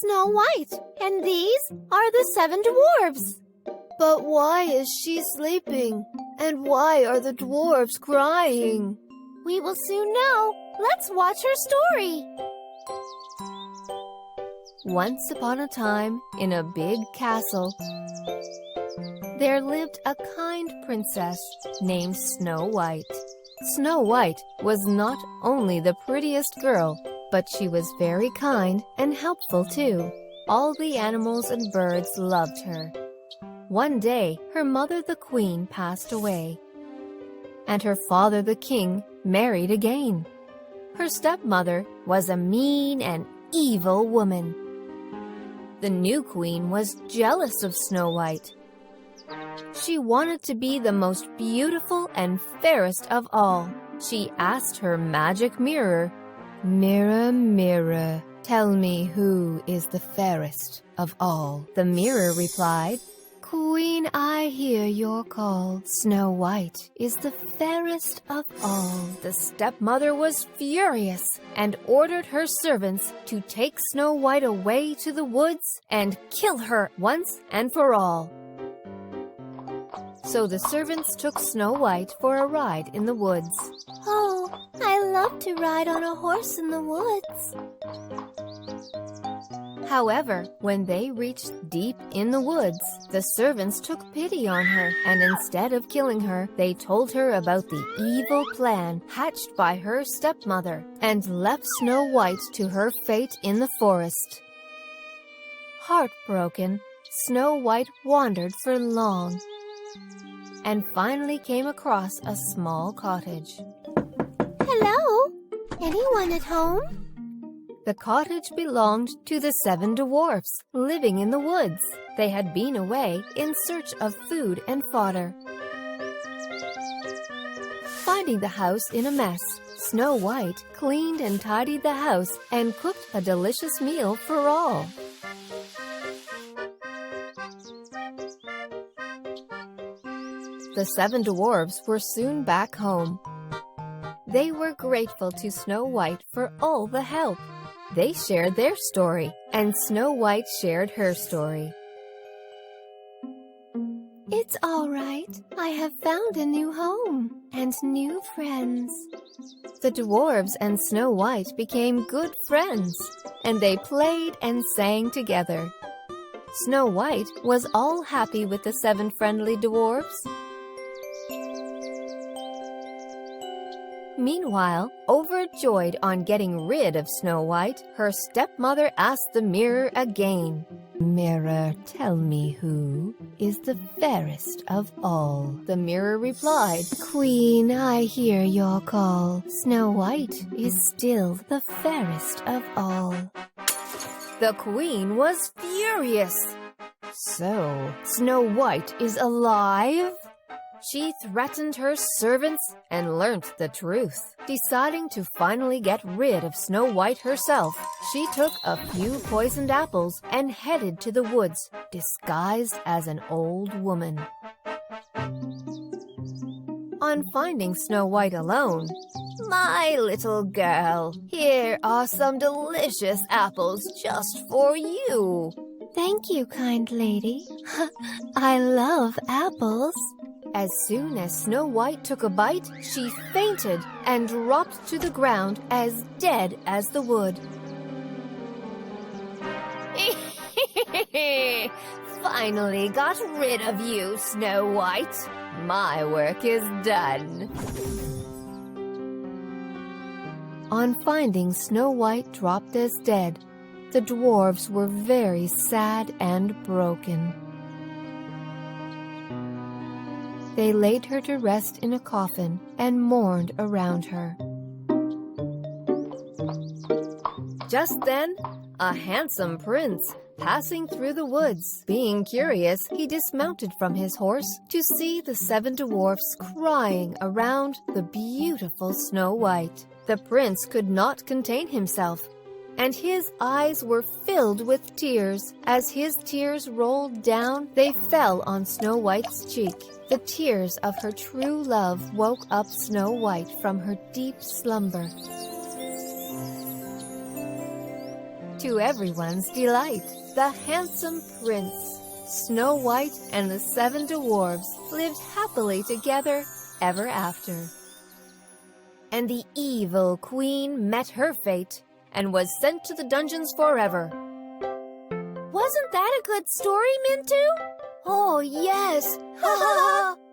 Snow White, and these are the 7 dwarfs. But why is she sleeping? And why are the dwarfs crying? We will soon know. Let's watch her story. Once upon a time, in a big castle, there lived a kind princess named Snow White. Snow White was not only the prettiest girl, but she was very kind and helpful too. All the animals and birds loved her. One day, her mother the queen passed away, and her father the king married again. Her stepmother was a mean and evil woman. The new queen was jealous of Snow White. She wanted to be the most beautiful and fairest of all. She asked her magic mirror, "Mirror, mirror, tell me who is the fairest of all." The mirror replied, "Queen, I hear your call. Snow White is the fairest of all." The stepmother was furious and ordered her servants to take Snow White away to the woods and kill her once and for all. So the servants took Snow White for a ride in the woods. Oh, I love to ride on a horse in the woods. However, when they reached deep in the woods, the servants took pity on her, and instead of killing her, they told her about the evil plan hatched by her stepmother and left Snow White to her fate in the forest. Heartbroken, Snow White wandered for long and finally came across a small cottage. Hello? Anyone at home? The cottage belonged to the 7 dwarfs living in the woods. They had been away in search of food and fodder. Finding the house in a mess, Snow White cleaned and tidied the house and cooked a delicious meal for all. The 7 dwarfs were soon back home. They were grateful to Snow White for all the help. They shared their story, and Snow White shared her story. It's all right. I have found a new home and new friends. The dwarves and Snow White became good friends, and they played and sang together. Snow White was all happy with the 7 friendly dwarfs. Meanwhile, overjoyed on getting rid of Snow White, her stepmother asked the mirror again, "Mirror, tell me who is the fairest of all." The mirror replied, "Queen, I hear your call. Snow White is still the fairest of all." The queen was furious. So, Snow White is alive? She threatened her servants and learnt the truth. Deciding to finally get rid of Snow White herself, she took a few poisoned apples and headed to the woods, disguised as an old woman. On finding Snow White alone, "My little girl, here are some delicious apples just for you." "Thank you, kind lady. I love apples." As soon as Snow White took a bite, she fainted and dropped to the ground as dead as the wood. "Finally got rid of you, Snow White. My work is done." On finding Snow White dropped as dead, the dwarves were very sad and broken. They laid her to rest in a coffin and mourned around her. Just then, a handsome prince passing through the woods. Being curious, he dismounted from his horse to see the 7 dwarfs crying around the beautiful Snow White. The prince could not contain himself, and his eyes were filled with tears. As his tears rolled down, they fell on Snow White's cheek. The tears of her true love woke up Snow White from her deep slumber. To everyone's delight, the handsome prince, Snow White, and the 7 dwarfs lived happily together ever after. And the evil queen met her fate and was sent to the dungeons forever. Wasn't that a good story, Mintu? Oh, yes! Ha ha ha!